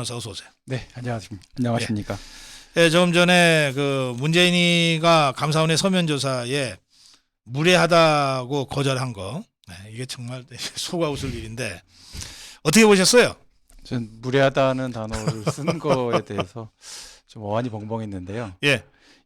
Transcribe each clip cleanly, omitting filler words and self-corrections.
어서 오세요. 네, 안녕하십니까. 예, 조금 전에 그 문재인이가 감사원의 서면 조사에 무례하다고 거절한 거, 이게 정말 속아 웃을 일인데 어떻게 보셨어요? 전 무례하다는 단어를 쓴 거에 대해서 좀 어안이 벙벙했는데요. 예,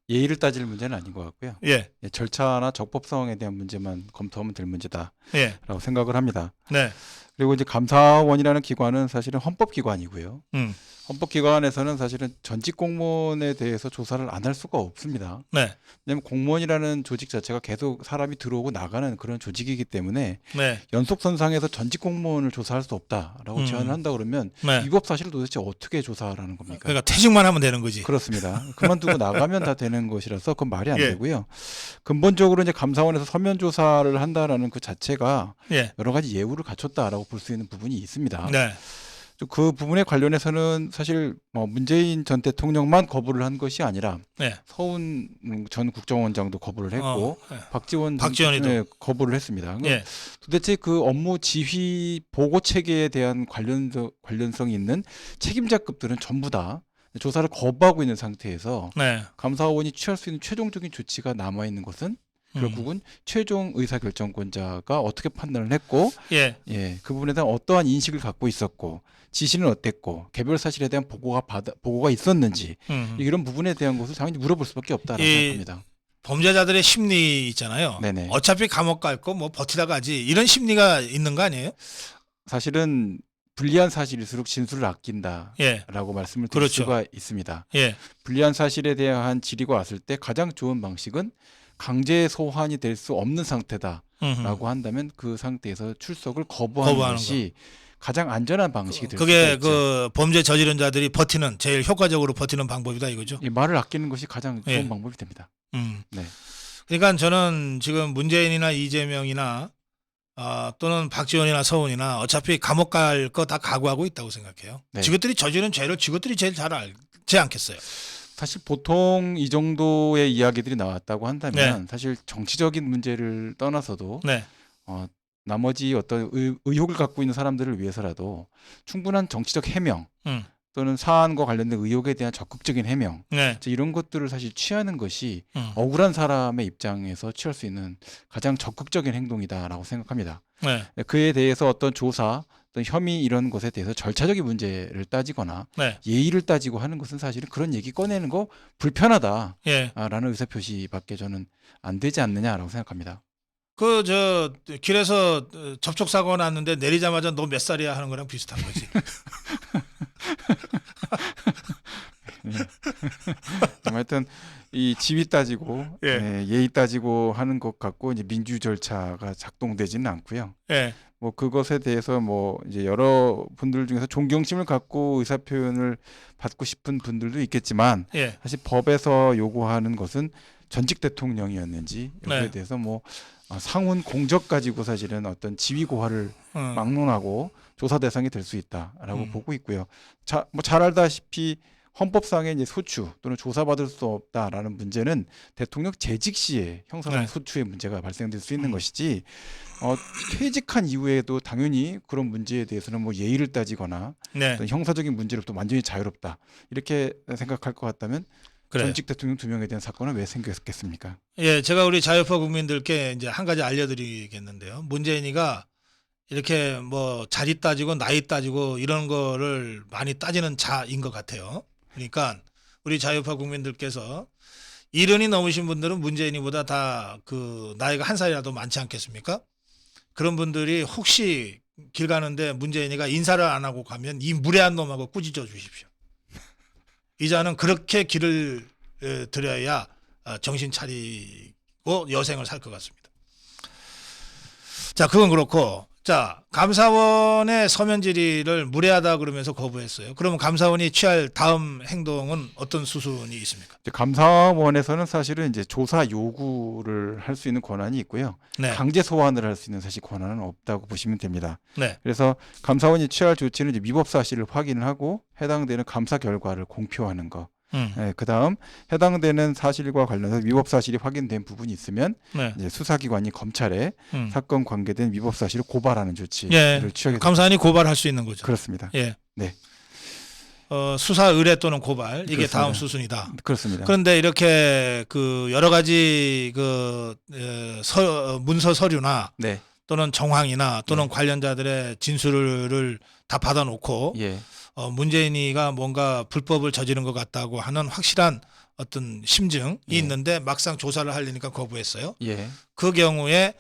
예의를 따질 문제는 아닌 것 같고요. 예, 절차나 적법성에 대한 문제만 검토하면 될 문제다라고 예, 생각을 합니다. 네, 그리고 이제 감사원이라는 기관은 사실은 헌법기관이고요. 음, 헌법기관에서는 사실은 전직 공무원에 대해서 조사를 안 할 수가 없습니다. 네, 왜냐하면 공무원이라는 조직 자체가 계속 사람이 들어오고 나가는 그런 조직이기 때문에 네, 연속선상에서 전직 공무원을 조사할 수 없다라고 제안을 한다 그러면 네. 위법 사실을 도대체 어떻게 조사하라는 겁니까? 그러니까 퇴직만 하면 되는 거지. 그렇습니다. 그만두고 나가면 다 되는 것이라서 그건 말이 안 예. 되고요. 근본적으로 이제 감사원에서 서면 조사를 한다라는 그 자체가 예, 여러 가지 예우를 갖췄다라고 볼 수 있는 부분이 있습니다. 네, 그 부분에 관련해서는 사실 문재인 전 대통령만 거부를 한 것이 아니라 네. 서훈 전 국정원장도 거부를 했고 예. 박지원도 네. 거부를 했습니다. 예, 도대체 그 업무 지휘 보고 체계에 대한 관련성이 있는 책임자급들은 전부 다 조사를 거부하고 있는 상태에서 네. 감사원이 취할 수 있는 최종적인 조치가 남아 있는 것은 결국은 최종 의사결정권자가 어떻게 판단을 했고, 예, 그 부분에 대한 어떠한 인식을 갖고 있었고, 지시는 어땠고, 개별 사실에 대한 보고가 있었는지 이런 부분에 대한 것을 당연히 물어볼 수밖에 없다라고 생각합니다. 범죄자들의 심리 있잖아요. 네네. 어차피 감옥 갈 거 뭐 버티다 가지 이런 심리가 있는 거 아니에요? 사실은 불리한 사실일수록 진술을 아낀다라고 예, 말씀을 드릴 그렇죠. 수가 있습니다. 예, 불리한 사실에 대한 질의가 왔을 때 가장 좋은 방식은 강제 소환이 될 수 없는 상태다라고 한다면 그 상태에서 출석을 거부하는 것이 가장 안전한 방식이 될 수가 그게 있죠. 그 범죄 저지른 자들이 버티는 제일 효과적으로 버티는 방법이다 이거죠. 이 말을 아끼는 것이 가장 좋은 예. 방법이 됩니다. 네. 그러니까 저는 지금 문재인이나 이재명이나 또는 박지원이나 서훈이나 어차피 감옥 갈 거 다 각오하고 있다고 생각해요. 네. 지것들이 저지른 죄를 지것들이 제일 잘 알지 않겠어요. 사실 보통 이 정도의 이야기들이 나왔다고 한다면 사실 정치적인 문제를 떠나서도 네, 나머지 어떤 의혹을 갖고 있는 사람들을 위해서라도 충분한 정치적 해명 또는 사안과 관련된 의혹에 대한 적극적인 해명 네, 이런 것들을 사실 취하는 것이 음. 억울한 사람의 입장에서 취할 수 있는 가장 적극적인 행동이다라고 생각합니다. 네, 그에 대해서 어떤 조사, 어떤 혐의 이런 것에 대해서 절차적인 문제를 따지거나 네, 예의를 따지고 하는 것은 사실은 그런 얘기 꺼내는 거 불편하다라는 예. 의사표시밖에 저는 안 되지 않느냐라고 생각합니다. 그 저 길에서 접촉 사고가 났는데 내리자마자 너 몇 살이야 하는 거랑 비슷한 거지. 하여튼 이 지위 따지고 예. 예의 따지고 하는 것 같고 이제 민주 절차가 작동되지는 않고요. 예, 뭐 그것에 대해서 이제 여러 분들 중에서 존경심을 갖고 의사 표현을 받고 싶은 분들도 있겠지만 예, 사실 법에서 요구하는 것은 전직 대통령이었는지 여기에 네. 대해서 상훈 공적 가지고 사실은 어떤 지위 고하를 막론하고 조사 대상이 될 수 있다라고 보고 있고요. 잘 알다시피 헌법상의 이제 소추 또는 조사받을 수 없다라는 문제는 대통령 재직 시에 형사상 네. 소추의 문제가 발생될 수 있는 것이지 퇴직한 이후에도 당연히 그런 문제에 대해서는 예의를 따지거나 네. 어떤 형사적인 문제로부터 완전히 자유롭다 이렇게 생각할 것 같다면 그래요. 전직 대통령 2명에 대한 사건은 왜 생겼겠습니까? 예, 제가 우리 자유파 국민들께 이제 한 가지 알려드리겠는데요. 문재인이가 이렇게 뭐 자리 따지고 나이 따지고 이런 거를 많이 따지는 자인 것 같아요. 그러니까 우리 자유파 국민들께서 70이 넘으신 분들은 문재인이보다 다 그 나이가 한 살이라도 많지 않겠습니까? 그런 분들이 혹시 길 가는데 문재인이가 인사를 안 하고 가면 이 무례한 놈하고 꾸짖어 주십시오. 이자는 그렇게 길을 들여야 정신 차리고 여생을 살 것 같습니다. 자, 그건 그렇고, 자, 감사원의 서면 질의를 무례하다 그러면서 거부했어요. 그러면 감사원이 취할 다음 행동은 어떤 수순이 있습니까? 이제 감사원에서는 사실은 이제 조사 요구를 할 수 있는 권한이 있고요. 네, 강제 소환을 할 수 있는 사실 권한은 없다고 보시면 됩니다. 네, 그래서 감사원이 취할 조치는 이제 위법 사실을 확인을 하고 해당되는 감사 결과를 공표하는 거. 그다음 해당되는 사실과 관련해서 위법 사실이 확인된 부분이 있으면 네, 이제 수사기관이 검찰에 사건 관계된 위법 사실을 고발하는 조치를 예, 취하게 됩니다. 감사원이 고발할 수 있는 거죠. 그렇습니다. 예, 네. 수사 의뢰 또는 고발 이게 그렇습니다. 다음 수순이다. 그렇습니다. 그런데 이렇게 그 여러 가지 그 문서 서류나 네. 또는 정황이나 또는 관련자들의 진술을 다 받아놓고 예. 문재인이가 뭔가 불법을 저지른 것 같다고 하는 확실한 어떤 심증이 예. 있는데 막상 조사를 하려니까 거부했어요. 예. 그 경우에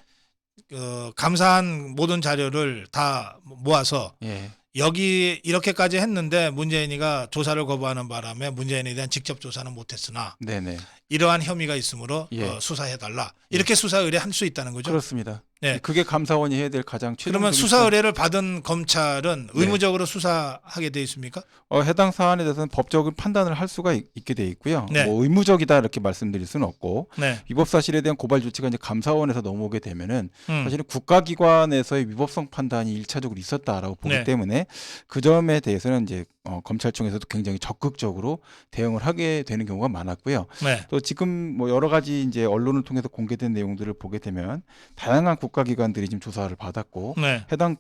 감사한 모든 자료를 다 모아서 예. 여기 이렇게까지 했는데 문재인이가 조사를 거부하는 바람에 문재인에 대한 직접 조사는 못했으나 네네. 이러한 혐의가 있으므로 예. 수사해달라 이렇게 수사 의뢰할 수 있다는 거죠. 그렇습니다. 네. 그게 감사원이 해야 될 가장 최종적인 그러면 수사 의뢰를 받은 검찰은 의무적으로 수사하게 돼 있습니까? 해당 사안에 대해서는 법적인 판단을 할 수가 있게 돼 있고요. 네. 뭐 의무적이다 이렇게 말씀드릴 수는 없고 네. 위법 사실에 대한 고발 조치가 이제 감사원에서 넘어오게 되면은 음. 사실은 국가기관에서의 위법성 판단이 일차적으로 있었다라고 보기 네. 때문에 그 점에 대해서는 이제 검찰청에서도 굉장히 적극적으로 대응을 하게 되는 경우가 많았고요. 네. 또 지금 뭐 여러 가지 이제 언론을 통해서 공개된 내용들을 보게 되면 다양한 국가기관들이 지금 조사를 받았고 네. 해당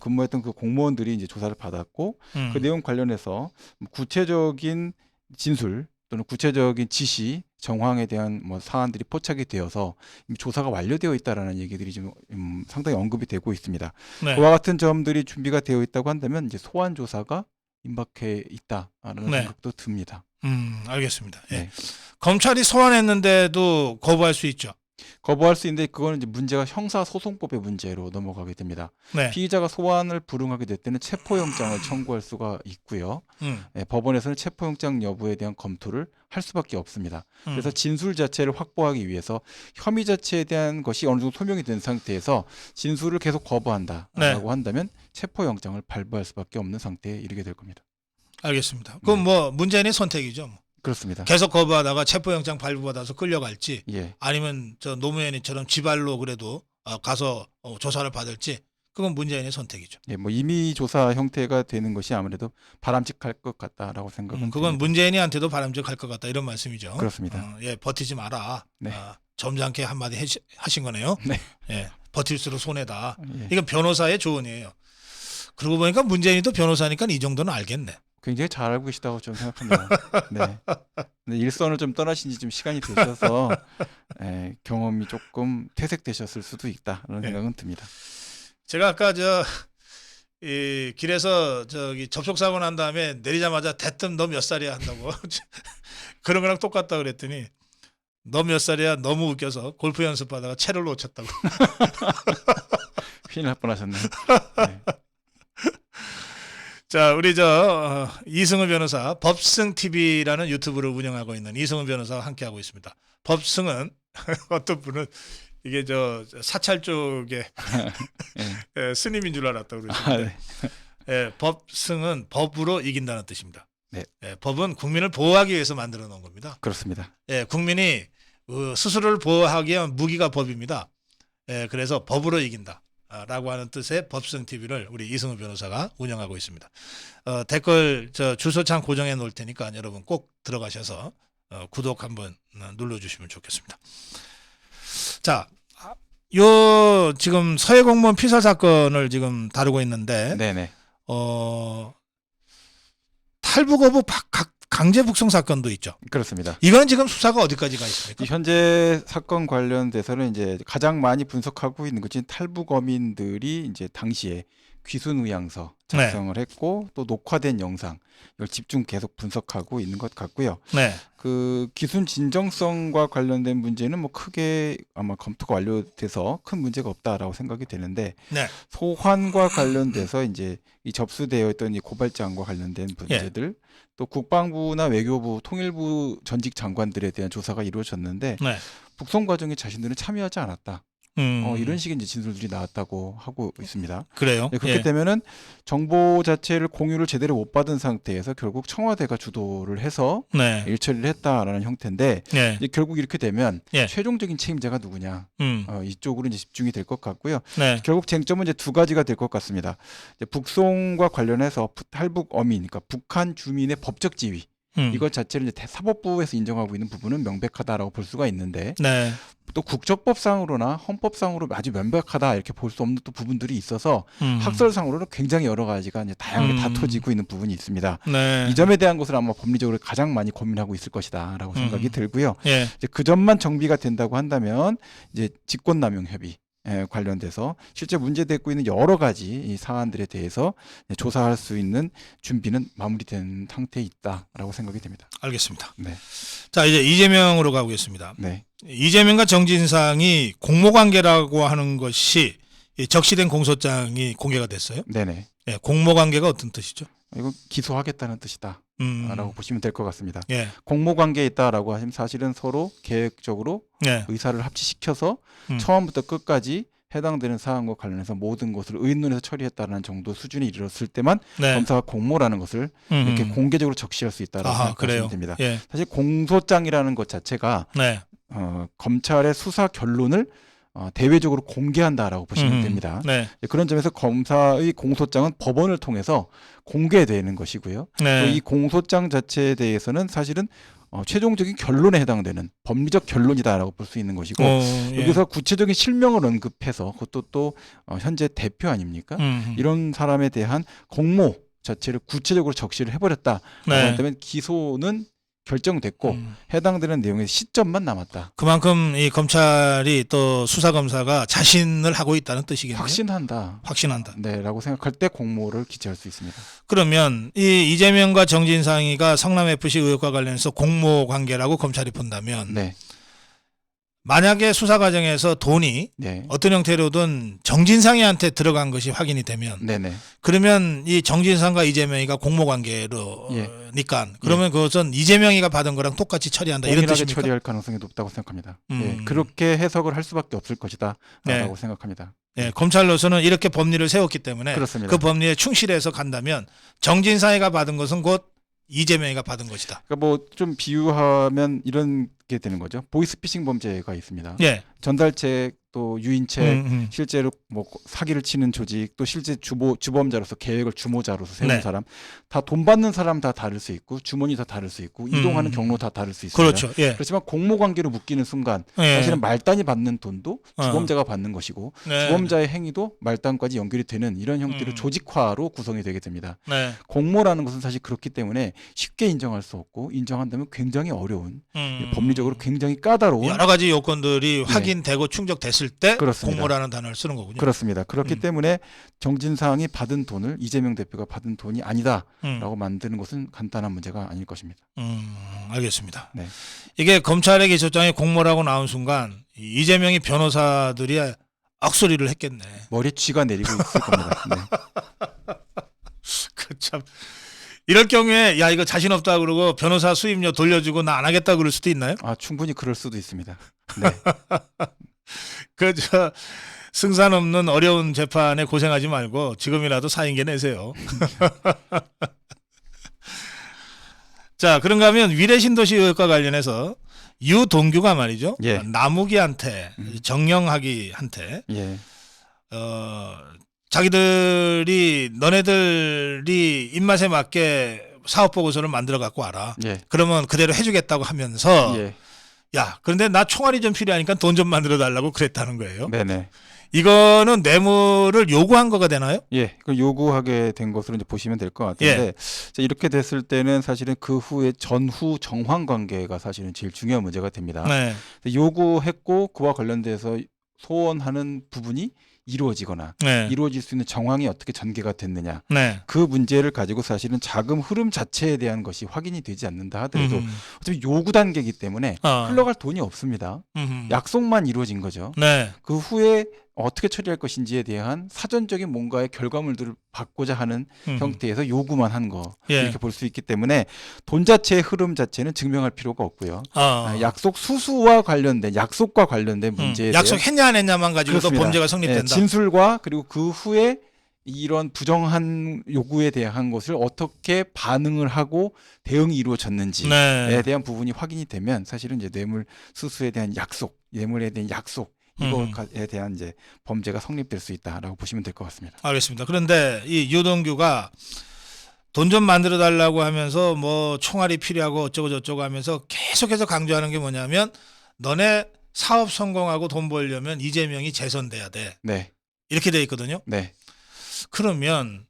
근무했던 그 공무원들이 이제 조사를 받았고 그 내용 관련해서 구체적인 진술 또는 구체적인 지시 정황에 대한 뭐 사안들이 포착이 되어서 이미 조사가 완료되어 있다라는 얘기들이 지금 상당히 언급이 되고 있습니다. 네. 그와 같은 점들이 준비가 되어 있다고 한다면 이제 소환 조사가 임박해 있다라는 네. 생각도 듭니다. 알겠습니다. 예. 네. 검찰이 소환했는데도 거부할 수 있죠. 거부할 수 있는데 그거는 이제 문제가 형사소송법의 문제로 넘어가게 됩니다. 네. 피의자가 소환을 불응하게 될 때는 체포영장을 청구할 수가 있고요. 법원에서는 체포영장 여부에 대한 검토를 할 수밖에 없습니다. 그래서 진술 자체를 확보하기 위해서 혐의 자체에 대한 것이 어느 정도 소명이 된 상태에서 진술을 계속 거부한다라고 네. 한다면 체포영장을 발부할 수밖에 없는 상태에 이르게 될 겁니다. 알겠습니다. 그럼 뭐 문재인의 선택이죠. 뭐. 그렇습니다. 계속 거부하다가 체포영장 발부받아서 끌려갈지 예. 아니면 저 노무현이처럼 지발로 그래도 가서 조사를 받을지 그건 문재인의 선택이죠. 예, 뭐 임의 조사 형태가 되는 것이 아무래도 바람직할 것 같다라고 생각은 그건 됩니다. 문재인이한테도 바람직할 것 같다 이런 말씀이죠. 그렇습니다. 예, 버티지 마라. 네. 점잖게 한마디 하신 거네요. 네. 예, 버틸수록 손해다. 예. 이건 변호사의 조언이에요. 그러고 보니까 문재인이도 변호사니까 이 정도는 알겠네. 굉장히 잘 알고 계시다고 저는 생각합니다. 네. 근데 일선을 좀 떠나신 지 좀 시간이 되셔서 경험이 조금 퇴색되셨을 수도 있다라는 네. 생각은 듭니다. 제가 아까 이 길에서 저기 접촉사고 난 다음에 내리자마자 대뜸 너 몇 살이야 한다고 그런 거랑 똑같다 그랬더니 너 몇 살이야 너무 웃겨서 골프 연습하다가 채를 놓쳤다고. 큰일 날 뻔하셨네요. 네. 자, 우리 이승우 변호사 법승 TV라는 유튜브를 운영하고 있는 이승우 변호사와 함께하고 있습니다. 법승은 어떤 분은 이게 사찰 쪽에 네. 스님인 줄 알았다고 그러시는데 네. 법승은 법으로 이긴다는 뜻입니다. 네. 법은 국민을 보호하기 위해서 만들어 놓은 겁니다. 그렇습니다. 국민이 스스로를 보호하기 위한 무기가 법입니다. 그래서 법으로 이긴다. 라고 하는 뜻의 법승 TV를 우리 이승우 변호사가 운영하고 있습니다. 댓글 주소창 고정해 놓을 테니까 여러분 꼭 들어가셔서 구독 한번 눌러주시면 좋겠습니다. 자, 지금 서해 공무원 피살 사건을 지금 다루고 있는데 네네. 탈북 거부 강제 북송 사건도 있죠. 그렇습니다. 이건 지금 수사가 어디까지 가 있습니까? 현재 사건 관련돼서는 이제 가장 많이 분석하고 있는 것이 탈북어민들이 이제 당시에 귀순의향서 작성을 했고 또 녹화된 영상 이걸 집중 계속 분석하고 있는 것 같고요. 네. 그 귀순 진정성과 관련된 문제는 뭐 크게 아마 검토가 완료돼서 큰 문제가 없다라고 생각이 되는데 네. 소환과 관련돼서 이제 이 접수되어 있던 이 고발장과 관련된 문제들 또 국방부나 외교부, 통일부 전직 장관들에 대한 조사가 이루어졌는데 네. 북송 과정에 자신들은 참여하지 않았다. 이런 식의 이제 진술들이 나왔다고 하고 있습니다. 그래요. 네, 그렇기 때문에는 정보 자체를 공유를 제대로 못 받은 상태에서 결국 청와대가 주도를 해서 네. 일처리를 했다라는 형태인데 네. 이제 결국 이렇게 되면 예. 최종적인 책임자가 누구냐 이쪽으로 이제 집중이 될 것 같고요. 네. 결국 쟁점은 이제 두 가지가 될 것 같습니다. 이제 북송과 관련해서 탈북 어민, 그러니까 북한 주민의 법적 지위 이것 자체를 이제 사법부에서 인정하고 있는 부분은 명백하다라고 볼 수가 있는데 네. 또 국적법상으로나 헌법상으로 아주 명백하다 이렇게 볼 수 없는 또 부분들이 있어서 학설상으로는 굉장히 여러 가지가 이제 다양하게 다퉈지고 있는 부분이 있습니다. 네. 이 점에 대한 것을 아마 법리적으로 가장 많이 고민하고 있을 것이다라고 생각이 들고요. 예. 이제 그 점만 정비가 된다고 한다면 이제 직권남용 협의 관련돼서 실제 문제되고 있는 여러 가지 이 사안들에 대해서 조사할 수 있는 준비는 마무리된 상태에 있다라고 생각이 됩니다. 알겠습니다. 네. 자, 이제 이재명으로 가보겠습니다. 네. 이재명과 정진상이 공모관계라고 하는 것이 이 적시된 공소장이 공개가 됐어요. 네네. 예, 공모관계가 어떤 뜻이죠? 이거 기소하겠다는 뜻이다. 라고 보시면 될 것 같습니다. 예. 공모관계에 있다라고 하시면 사실은 서로 계획적으로 예. 의사를 합치시켜서 처음부터 끝까지 해당되는 사안과 관련해서 모든 것을 의논해서 처리했다는 정도 수준에 이르렀을 때만 네. 검사가 공모라는 것을 이렇게 공개적으로 적시할 수 있다라고 생각하시면 그래요. 됩니다. 예. 사실 공소장이라는 것 자체가 네. 검찰의 수사 결론을 대외적으로 공개한다라고 보시면 됩니다. 네. 그런 점에서 검사의 공소장은 법원을 통해서 공개되는 것이고요. 네. 또 이 공소장 자체에 대해서는 사실은 최종적인 결론에 해당되는 법리적 결론이다라고 볼 수 있는 것이고 예. 여기서 구체적인 실명을 언급해서 그것도 또 현재 대표 아닙니까? 이런 사람에 대한 공모 자체를 구체적으로 적시를 해버렸다라고 네. 한다면 기소는 결정됐고 해당되는 내용의 시점만 남았다. 그만큼 이 검찰이 또 수사 검사가 자신을 하고 있다는 뜻이겠네요. 확신한다. 네라고 생각할 때 공모를 기재할 수 있습니다. 그러면 이 이재명과 정진상이가 성남 FC 의혹과 관련해서 공모 관계라고 검찰이 본다면 네. 만약에 수사 과정에서 돈이 네. 어떤 형태로든 정진상이한테 들어간 것이 확인이 되면 네네. 그러면 이 정진상과 이재명이가 공모 관계로니까 그러면 그것은 이재명이가 받은 거랑 똑같이 처리한다 이런 동일하게 뜻입니까? 처리할 가능성이 높다고 생각합니다. 예, 그렇게 해석을 할 수밖에 없을 것이다라고 네. 생각합니다. 예, 검찰로서는 이렇게 법리를 세웠기 때문에 그렇습니다. 그 법리에 충실해서 간다면 정진상이가 받은 것은 곧 이재명이가 받은 것이다. 그러니까 뭐 좀 비유하면 이런 게 되는 거죠. 보이스피싱 범죄가 있습니다. 예. 전달책 또 유인책 실제로 뭐 사기를 치는 조직 또 실제 주범자로서 계획을 주모자로서 세운 네. 사람 다 돈 받는 사람 다 다를 수 있고 주머니 다 다를 수 있고 이동하는 경로 다 다를 수 있습니다. 그렇죠. 예. 그렇지만 공모 관계로 묶이는 순간 예. 사실은 말단이 받는 돈도 주범자가 받는 것이고 네. 주범자의 행위도 말단까지 연결이 되는 이런 형태로 조직화로 구성이 되게 됩니다. 네. 공모라는 것은 사실 그렇기 때문에 쉽게 인정할 수 없고 인정한다면 굉장히 어려운 법리적으로 굉장히 까다로운 여러 가지 요건들이 확인되고 충족됐을 때 그렇습니다. 공모라는 단어를 쓰는 거군요. 그렇습니다. 그렇기 때문에 정진상이 받은 돈을 이재명 대표가 받은 돈이 아니다라고 만드는 것은 간단한 문제가 아닐 것입니다. 알겠습니다. 네. 이게 검찰의 기소장에 공모라고 나온 순간 이재명이 변호사들이 악소리를 했겠네. 머리에 쥐가 내리고 있을 겁니다. 네. 그 참 이럴 경우에 야 이거 자신 없다 그러고 변호사 수임료 돌려주고 나 안 하겠다 그럴 수도 있나요? 충분히 그럴 수도 있습니다. 네. 그 승산 없는 어려운 재판에 고생하지 말고 지금이라도 사인계 내세요. 자, 그런가 하면 위례신도시 의혹과 관련해서 유동규가 말이죠. 예. 남욱이한테 정영학이한테 예. 자기들이 너네들이 입맛에 맞게 사업 보고서를 만들어 갖고 와라. 예. 그러면 그대로 해주겠다고 하면서 예. 야, 그런데 나 총알이 좀 필요하니까 돈 좀 만들어 달라고 그랬다는 거예요. 네네. 이거는 뇌물을 요구한 거가 되나요? 예, 그 요구하게 된 것으로 이제 보시면 될 것 같은데 자, 이렇게 됐을 때는 사실은 그 후에 전후 정황 관계가 사실은 제일 중요한 문제가 됩니다. 네. 요구했고 그와 관련돼서 소원하는 부분이 이루어지거나 네. 이루어질 수 있는 정황이 어떻게 전개가 됐느냐 네. 그 문제를 가지고 사실은 자금 흐름 자체에 대한 것이 확인이 되지 않는다 하더라도 어차피 요구 단계이기 때문에 흘러갈 돈이 없습니다. 약속만 이루어진 거죠. 네. 그 후에 어떻게 처리할 것인지에 대한 사전적인 뭔가의 결과물들을 받고자 하는 형태에서 요구만 한 거 예. 이렇게 볼 수 있기 때문에 돈 자체의 흐름 자체는 증명할 필요가 없고요. 약속 수수와 관련된 약속과 관련된 문제에 대한 약속했냐 안 했냐만 가지고도 그렇습니다. 범죄가 성립된다. 네, 진술과 그리고 그 후에 이런 부정한 요구에 대한 것을 어떻게 반응을 하고 대응이 이루어졌는지에 네. 대한 부분이 확인이 되면 사실은 이제 뇌물 수수에 대한 약속, 뇌물에 대한 약속 이거에 대한 이제 범죄가 성립될 수 있다라고 보시면 될 것 같습니다. 알겠습니다. 그런데 이 유동규가 돈 좀 만들어 달라고 하면서 뭐 총알이 필요하고 어쩌고 저쩌고 하면서 계속해서 강조하는 게 뭐냐면 너네 사업 성공하고 돈 벌려면 이재명이 재선돼야 돼. 네. 이렇게 돼 있거든요. 네. 그러면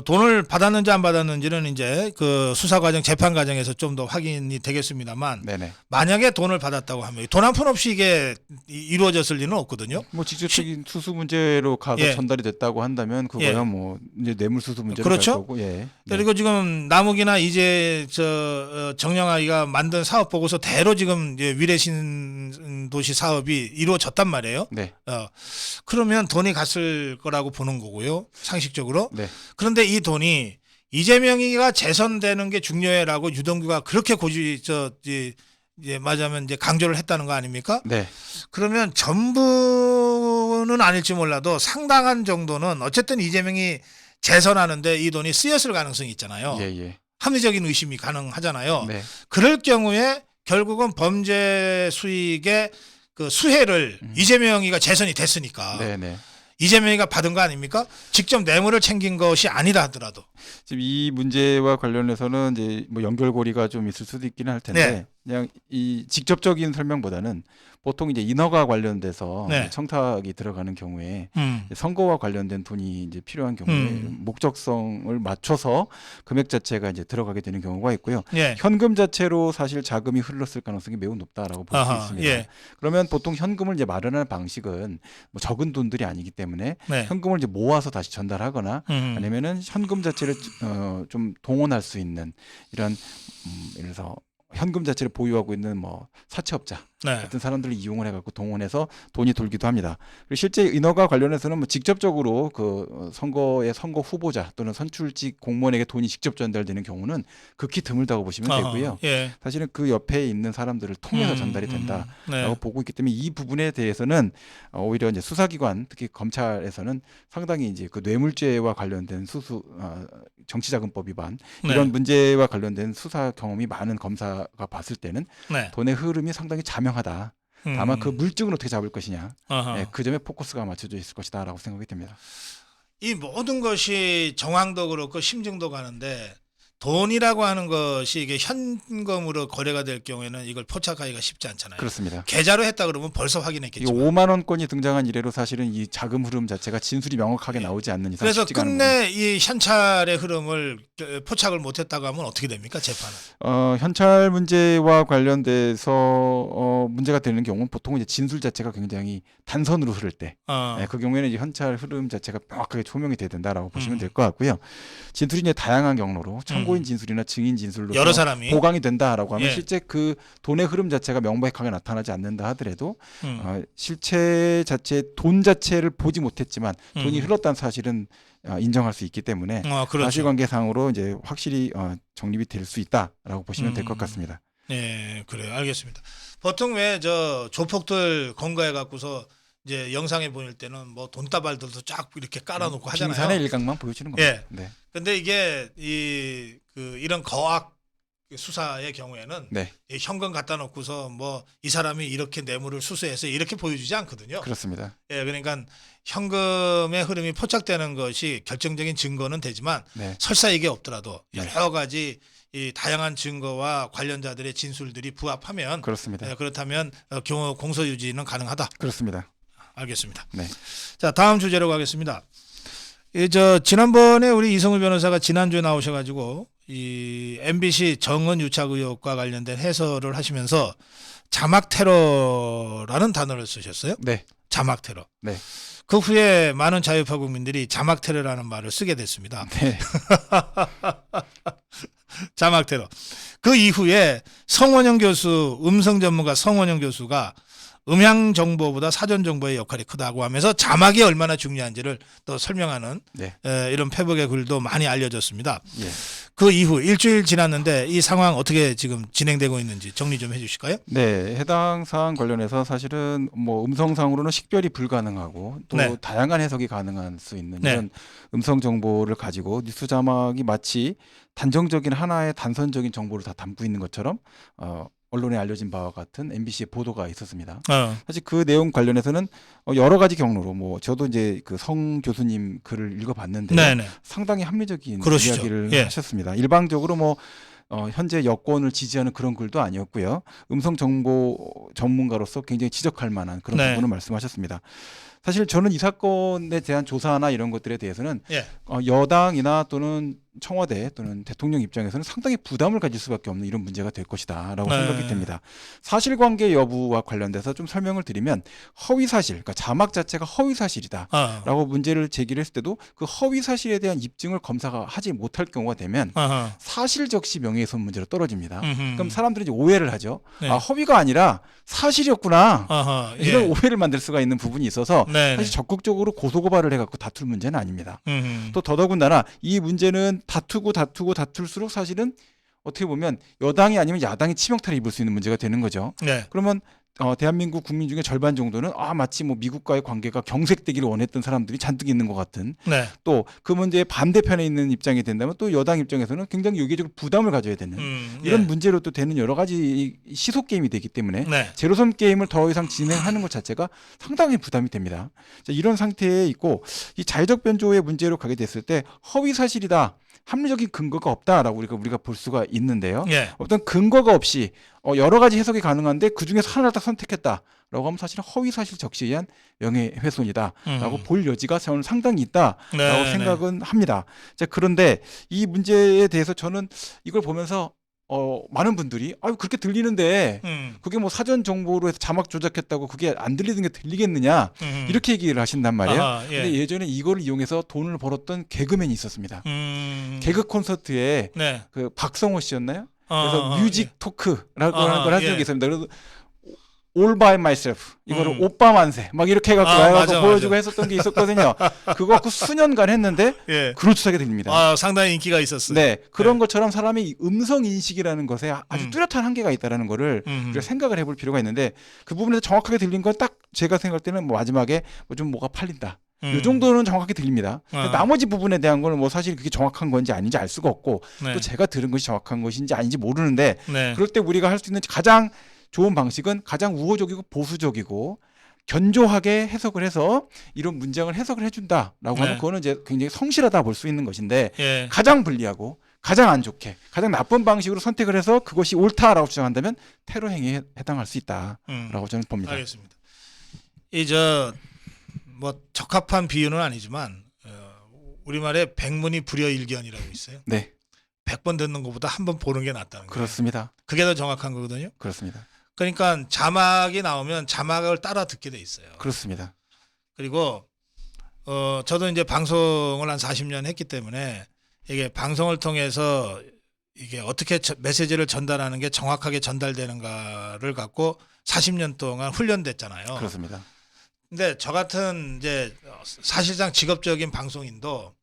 돈을 받았는지 안 받았는지는 이제 그 수사 과정, 재판 과정에서 좀 더 확인이 되겠습니다만 네네. 만약에 돈을 받았다고 하면 돈 한 푼 없이 이게 이루어졌을 리는 없거든요. 뭐 직접적인 수수 문제로 가서 예. 전달이 됐다고 한다면 그거야 예. 뭐 이제 뇌물 수수 문제로 그렇죠. 갈 거고. 예. 네. 그리고 지금 남욱이나 이제 정영학이가 만든 사업 보고서 대로 지금 이제 위례신 도시 사업이 이루어졌단 말이에요. 네. 그러면 돈이 갔을 거라고 보는 거고요. 상식적으로. 네. 그런데 이 돈이 이재명이가 재선되는 게 중요해라고 유동규가 그렇게 이제 말하자면 이제 강조를 했다는 거 아닙니까? 네. 그러면 전부는 아닐지 몰라도 상당한 정도는 어쨌든 이재명이 재선하는데 이 돈이 쓰였을 가능성이 있잖아요. 예, 예. 합리적인 의심이 가능하잖아요. 네. 그럴 경우에 결국은 범죄 수익의 그 수혜를 이재명이가 재선이 됐으니까 네, 네. 이재명이가 받은 거 아닙니까? 직접 뇌물을 챙긴 것이 아니다 하더라도. 지금 이 문제와 관련해서는 이제 뭐 연결고리가 좀 있을 수도 있기는 할 텐데 네. 그냥 이 직접적인 설명보다는 보통 이제 인허가 관련돼서 네. 청탁이 들어가는 경우에 선거와 관련된 돈이 이제 필요한 경우에 목적성을 맞춰서 금액 자체가 이제 들어가게 되는 경우가 있고요. 예. 현금 자체로 사실 자금이 흘렀을 가능성이 매우 높다라고 볼 수 아하, 있습니다. 예. 그러면 보통 현금을 이제 마련하는 방식은 뭐 적은 돈들이 아니기 때문에 네. 현금을 이제 모아서 다시 전달하거나 아니면은 현금 자체를 좀 동원할 수 있는 이런 예를 들어서 현금 자체를 보유하고 있는 뭐 사채업자 네. 같은 사람들을 이용을 해갖고 동원해서 돈이 돌기도 합니다. 그리고 실제 인허가 관련해서는 뭐 직접적으로 그 선거의 선거 후보자 또는 선출직 공무원에게 돈이 직접 전달되는 경우는 극히 드물다고 보시면 되고요. 예. 사실은 그 옆에 있는 사람들을 통해서 전달이 된다라고 네. 보고 있기 때문에 이 부분에 대해서는 오히려 이제 수사기관 특히 검찰에서는 상당히 이제 그 뇌물죄와 관련된 정치자금법 위반 이런 문제와 관련된 수사 경험이 많은 검사가 봤을 때는 네. 돈의 흐름이 상당히 자명하다. 다만 그 물증은 어떻게 잡을 것이냐. 네, 그 점에 포커스가 맞춰져 있을 것이다라고 생각이 됩니다. 이 모든 것이 정황도 그렇고 심증도 가는데 돈이라고 하는 것이 이게 현금으로 거래가 될 경우에는 이걸 포착하기가 쉽지 않잖아요. 그렇습니다. 계좌로 했다 그러면 벌써 이 확인했겠지만. 5만 원권이 등장한 이래로 사실은 이 자금 흐름 자체가 진술이 명확하게 나오지 않는 이상 그래서 쉽지가 않은 끝내 이 현찰의 흐름을 포착을 못했다고 하면 어떻게 됩니까, 재판은? 현찰 문제와 관련돼서 문제가 되는 경우는 보통 이제 진술 자체가 굉장히 단선으로 흐를 때, 그 경우에는 이제 현찰 흐름 자체가 명확하게 조명이 돼야 된다라고 보시면 될 것 같고요. 진술이 이제 다양한 경로로 참고인 진술이나 증인 진술로 여러 사람이 보강이 된다라고 하면 예. 실제 그 돈의 흐름 자체가 명백하게 나타나지 않는다 하더라도 실체 자체 돈 자체를 보지 못했지만 돈이 흘렀다는 사실은 인정할 수 있기 때문에 그렇죠. 사실관계상으로 이제 확실히 정립이 될 수 있다라고 보시면 될 것 같습니다. 네, 그래요. 알겠습니다. 보통 왜 저 조폭들 검거해 갖고서 이제 영상에 보일 때는 뭐 돈다발들도 쫙 이렇게 깔아놓고 하잖아요. 빙산의 일각만 보여주는 겁니다. 예. 네. 근데 이게 이런 거악 수사의 경우에는 네. 이 현금 갖다 놓고서 뭐 이 사람이 이렇게 뇌물을 수수해서 이렇게 보여주지 않거든요. 그렇습니다. 예, 그러니까 현금의 흐름이 포착되는 것이 결정적인 증거는 되지만 네. 설사 이게 없더라도 네. 여러 가지 이 다양한 증거와 관련자들의 진술들이 부합하면 그렇습니다. 그렇다면 공소 유지는 가능하다. 그렇습니다. 알겠습니다. 네. 자, 다음 주제로 가겠습니다. 지난번에 우리 이성우 변호사가 지난주에 나오셔가지고 이 MBC 정은 유착 의혹과 관련된 해설을 하시면서 자막 테러라는 단어를 쓰셨어요. 네. 자막 테러. 네. 그 후에 많은 자유파 국민들이 자막 테러라는 말을 쓰게 됐습니다. 네. 자막 테러. 그 이후에 성원영 교수, 음성 전문가 성원영 교수가 음향 정보보다 사전 정보의 역할이 크다고 하면서 자막이 얼마나 중요한지를 또 설명하는 네. 이런 페북의 글도 많이 알려졌습니다. 예. 그 이후 일주일 지났는데 이 상황 어떻게 지금 진행되고 있는지 정리 좀 해주실까요? 네, 해당 사안 관련해서 사실은 뭐 음성상으로는 식별이 불가능하고 또 네. 다양한 해석이 가능할 수 있는 네. 이런 음성 정보를 가지고 뉴스 자막이 마치 단정적인 하나의 단선적인 정보를 다 담고 있는 것처럼 언론에 알려진 바와 같은 MBC의 보도가 있었습니다. 어. 사실 그 내용 관련해서는 여러 가지 경로로 뭐 저도 이제 그 성 교수님 글을 읽어봤는데 네네. 상당히 합리적인 그러시죠. 이야기를 예. 하셨습니다. 일방적으로 뭐 현재 여권을 지지하는 그런 글도 아니었고요. 음성 정보 전문가로서 굉장히 지적할 만한 그런 네. 부분을 말씀하셨습니다. 사실 저는 이 사건에 대한 조사나 이런 것들에 대해서는 예. 여당이나 또는 청와대 또는 대통령 입장에서는 상당히 부담을 가질 수밖에 없는 이런 문제가 될 것이다라고 네. 생각이 됩니다. 사실관계 여부와 관련돼서 좀 설명을 드리면 허위 사실, 그러니까 자막 자체가 허위 사실이다라고 어. 문제를 제기를 했을 때도 그 허위 사실에 대한 입증을 검사가 하지 못할 경우가 되면 어허. 사실적시 명예훼손 문제로 떨어집니다. 음흠. 그럼 사람들이 이제 오해를 하죠. 네. 아, 허위가 아니라 사실이었구나. 어허. 예. 이런 오해를 만들 수가 있는 부분이 있어서 네네. 사실 적극적으로 고소고발을 해갖고 다툴 문제는 아닙니다. 음흠. 또 더더군다나 이 문제는 다툴수록 사실은 어떻게 보면 여당이 아니면 야당이 치명타를 입을 수 있는 문제가 되는 거죠. 네. 그러면 대한민국 국민 중에 절반 정도는 마치 뭐 미국과의 관계가 경색되기를 원했던 사람들이 잔뜩 있는 것 같은, 네. 또 그 문제의 반대편에 있는 입장이 된다면 또 여당 입장에서는 굉장히 유기적으로 부담을 가져야 되는 이런 예. 문제로 또 되는 여러 가지 시속 게임이 되기 때문에 네. 제로섬 게임을 더 이상 진행하는 것 자체가 상당히 부담이 됩니다. 자, 이런 상태에 있고 이 자의적 변조의 문제로 가게 됐을 때 허위 사실이다, 합리적인 근거가 없다라고 우리가 볼 수가 있는데요. 예. 어떤 근거가 없이 여러 가지 해석이 가능한데 그 중에서 하나를 딱 선택했다라고 하면 사실은 허위 사실 적시에 의한 명예훼손이다라고 볼 여지가 저는 상당히 있다라고 네, 생각은 합니다. 자, 그런데 이 문제에 대해서 저는 이걸 보면서 많은 분들이 그렇게 들리는데 그게 뭐 사전 정보로 해서 자막 조작했다고 그게 안 들리는 게 들리겠느냐 이렇게 얘기를 하신단 말이에요. 아하, 예. 근데 예전에 이거를 이용해서 돈을 벌었던 개그맨이 있었습니다. 개그 콘서트에 네. 그 박성호 씨였나요? 그래서 뮤직 예. 토크라고 아하, 하는 걸 한 예. 적이 있습니다. 그래서 All by myself 이거를 음. 오빠 만세 막 이렇게 해갖고 맞아, 보여주고 맞아. 했었던 게 있었거든요. 그거 갖고 수년간 했는데 예. 그럴듯하게 들립니다. 상당히 인기가 있었어요. 네, 그런 네. 것처럼 사람이 음성 인식이라는 것에 아주 뚜렷한 한계가 있다라는 거를 우리가 생각을 해볼 필요가 있는데 그 부분에서 정확하게 들린 건 딱 제가 생각할 때는 뭐 마지막에 뭐가 팔린다. 이 정도는 정확하게 들립니다. 근데 나머지 부분에 대한 거는 뭐 사실 그게 정확한 건지 아닌지 알 수가 없고 네. 또 제가 들은 것이 정확한 것인지 아닌지 모르는데 네. 그럴 때 우리가 할 수 있는 가장 좋은 방식은 가장 우호적이고 보수적이고 견조하게 해석을 해서 이런 문장을 해석을 해준다라고 하면 네. 그거는 이제 굉장히 성실하다 볼 수 있는 것인데 예. 가장 불리하고 가장 안 좋게 가장 나쁜 방식으로 선택을 해서 그것이 옳다라고 주장한다면 테러 행위에 해당할 수 있다라고 저는 봅니다. 알겠습니다. 뭐 적합한 비유는 아니지만 우리말에 백문이 불여일견이라고 있어요. 네, 100번 듣는 것보다 한 번 보는 게 낫다는 거예요. 그렇습니다. 그게 더 정확한 거거든요. 그렇습니다. 그러니까 자막이 나오면 자막을 따라 듣게 돼 있어요. 그렇습니다. 그리고 저도 이제 방송을 한 40년 했기 때문에 이게 방송을 통해서 이게 어떻게 메시지를 전달하는 게 정확하게 전달되는가를 갖고 40년 동안 훈련됐잖아요. 그렇습니다. 근데 저 같은 이제 사실상 직업적인 방송인도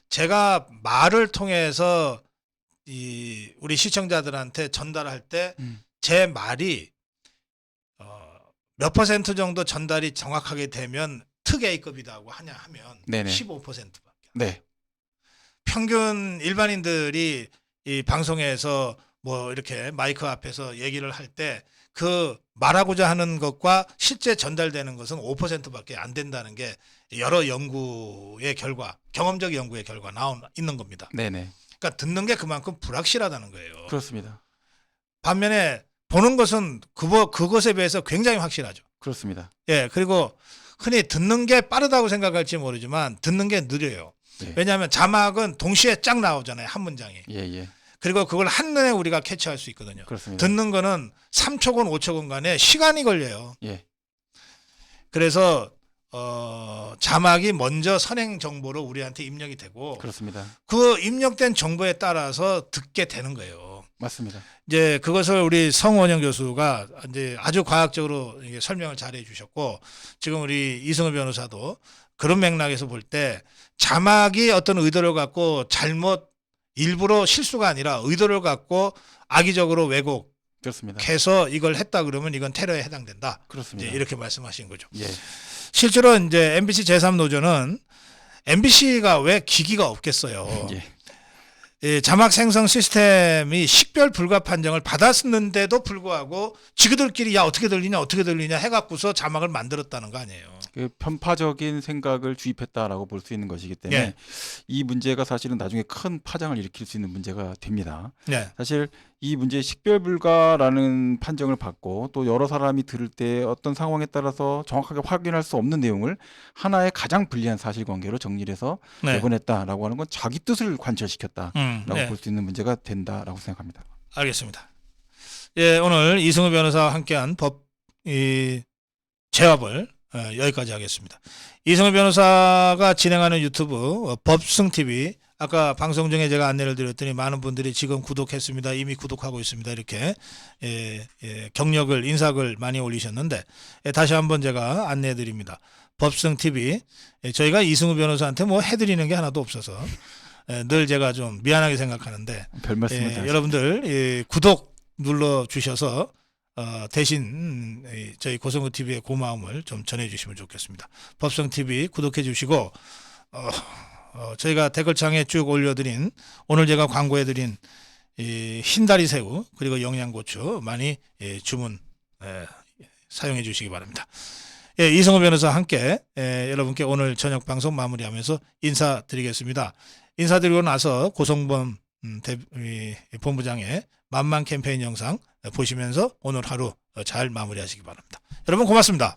제가 말을 통해서 우리 시청자들한테 전달할 때 제 말이 몇 % 정도 전달이 정확하게 되면 특 A급이라고 하면 네네. 15%밖에. 네, 평균 일반인들이 이 방송에서 뭐 이렇게 마이크 앞에서 얘기를 할 때 그 말하고자 하는 것과 실제 전달되는 것은 5%밖에 안 된다는 게 여러 연구의 결과, 경험적 연구의 결과 있는 겁니다. 네네. 그러니까 듣는 게 그만큼 불확실하다는 거예요. 그렇습니다. 반면에 보는 것은 그것에 비해서 굉장히 확실하죠. 그렇습니다. 예, 그리고 흔히 듣는 게 빠르다고 생각할지 모르지만 듣는 게 느려요. 예. 왜냐하면 자막은 동시에 쫙 나오잖아요. 한 문장이. 예. 그리고 그걸 한눈에 우리가 캐치할 수 있거든요. 그렇습니다. 듣는 거는 3초건 5초건 간에 시간이 걸려요. 예. 그래서 자막이 먼저 선행 정보로 우리한테 입력이 되고 그렇습니다. 그 입력된 정보에 따라서 듣게 되는 거예요. 맞습니다. 이제 그것을 우리 성원영 교수가 이제 아주 과학적으로 이게 설명을 잘 해주셨고 지금 우리 이승우 변호사도 그런 맥락에서 볼 때 자막이 어떤 의도를 갖고 일부러 실수가 아니라 의도를 갖고 악의적으로 그렇습니다. 왜곡해서 이걸 했다 그러면 이건 테러에 해당된다. 그렇습니다. 이제 이렇게 말씀하신 거죠. 예. 실제로 이제 MBC 제3노조는 MBC가 왜 기기가 없겠어요. 예. 자막 생성 시스템이 식별 불가 판정을 받았는데도 불구하고 지그들끼리 야 어떻게 들리냐 해갖고서 자막을 만들었다는 거 아니에요. 그 편파적인 생각을 주입했다라고 볼 수 있는 것이기 때문에 예. 이 문제가 사실은 나중에 큰 파장을 일으킬 수 있는 문제가 됩니다. 네. 사실 이 문제 식별 불가라는 판정을 받고 또 여러 사람이 들을 때 어떤 상황에 따라서 정확하게 확인할 수 없는 내용을 하나의 가장 불리한 사실관계로 정리를 해서 네. 내보냈다라고 하는 건 자기 뜻을 관철시켰다라고 네. 볼 수 있는 문제가 된다라고 생각합니다. 알겠습니다. 예, 오늘 이승우 변호사와 함께한 재합을 여기까지 하겠습니다. 이승우 변호사가 진행하는 유튜브 법승TV 아까 방송 중에 제가 안내를 드렸더니 많은 분들이 지금 구독했습니다. 이미 구독하고 있습니다. 이렇게 경력을 인사글 많이 올리셨는데 다시 한번 제가 안내해 드립니다. 법승TV 저희가 이승우 변호사한테 뭐 해드리는 게 하나도 없어서 늘 제가 좀 미안하게 생각하는데 별 말씀을 다 여러분들 구독 눌러 주셔서 대신 저희 고성구 TV의 고마움을 좀 전해주시면 좋겠습니다. 법성 TV 구독해 주시고 저희가 댓글창에 쭉 올려드린 오늘 제가 광고해드린 흰다리 새우 그리고 영양고추 많이 주문 사용해 주시기 바랍니다. 예, 이승우 변호사와 함께 여러분께 오늘 저녁 방송 마무리하면서 인사드리겠습니다. 인사드리고 나서 고성범 본부장의 만만 캠페인 영상 보시면서 오늘 하루 잘 마무리하시기 바랍니다. 여러분 고맙습니다.